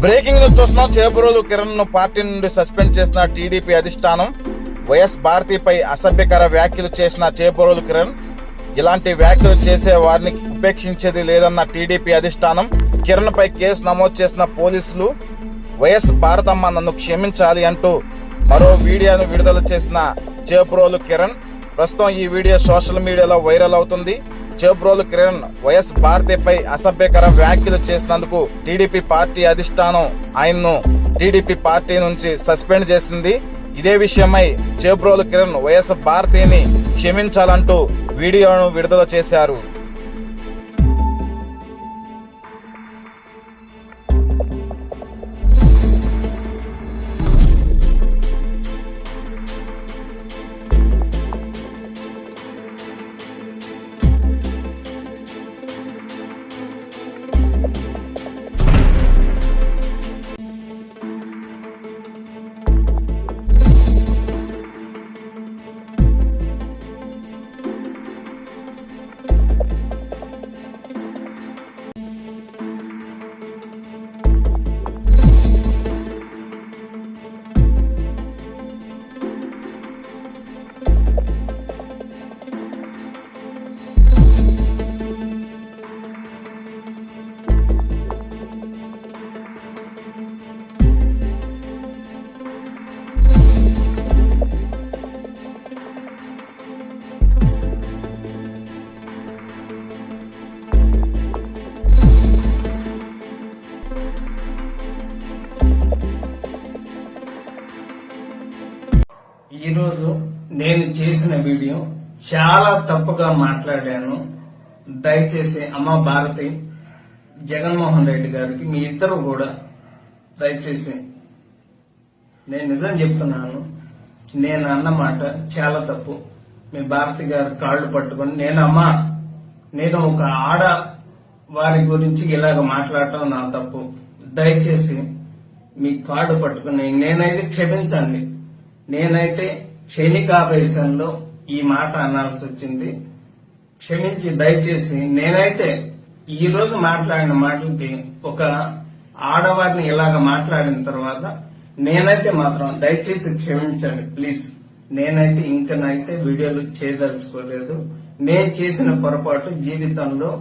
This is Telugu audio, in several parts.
బ్రేకింగ్ న్యూస్ చూస్తున్నాం. చేబ్రోలు కిరణ్ ను పార్టీ నుండి సస్పెండ్ చేసిన టీడీపీ అధిష్టానం. వైఎస్ భారతిపై అసభ్యకర వ్యాఖ్యలు చేసిన చేబ్రోలు కిరణ్ ఇలాంటి వ్యాఖ్యలు చేసే వారిని ఉపేక్షించేది లేదన్న టీడీపీ అధిష్టానం. కిరణ్ పై కేసు నమోదు చేసిన పోలీసులు వైఎస్ భారతమ్మ నన్ను క్షమించాలి అంటూ మరో వీడియోను విడుదల చేసిన చేబ్రోలు కిరణ్. ప్రస్తుతం ఈ వీడియో సోషల్ మీడియాలో వైరల్ అవుతుంది. చేబ్రోలు కిరణ్ వైఎస్ భారతిపై అసభ్యకర వ్యాఖ్యలు చేసినందుకు టీడీపీ పార్టీ అధిష్టానం ఆయన్ను టీడీపీ పార్టీ నుంచి సస్పెండ్ చేసింది. ఇదే విషయమై చేబ్రోలు కిరణ్ వైఎస్ భారతిని క్షమించాలంటూ వీడియోను విడుదల చేశారు. ఈరోజు నేను చేసిన వీడియో చాలా తప్పుగా మాట్లాడాను. దయచేసి అమ్మ భారతి, జగన్మోహన్ రెడ్డి గారికి మీ ఇద్దరు కూడా దయచేసి నేను నిజం చెప్తున్నాను. నేను అన్నమాట చాలా తప్పు. మీ భారతి గారి కాళ్ళు పట్టుకొని నేను ఒక ఆడ వారి గురించి ఇలాగ మాట్లాడటం నా తప్పు. దయచేసి మీ కాళ్ళు పట్టుకుని నేనైతే క్షమించండి. నేనైతే క్షణికావేశంలో ఈ మాట అనాల్సి వచ్చింది. క్షమించి దయచేసి నేనైతే ఈ రోజు మాట్లాడిన మాటలకి ఒక ఆడవారిని ఇలాగ మాట్లాడిన తర్వాత నేనైతే మాత్రం దయచేసి క్షమించండి ప్లీజ్. నేనైతే ఇంకనైతే వీడియోలు చేయదలుచుకోలేదు. నేను చేసిన పొరపాటు జీవితంలో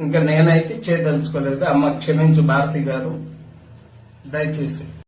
ఇంకా నేనైతే చేయదలుచుకోలేదు. అమ్మ క్షమించు భారతి గారు, దయచేసి.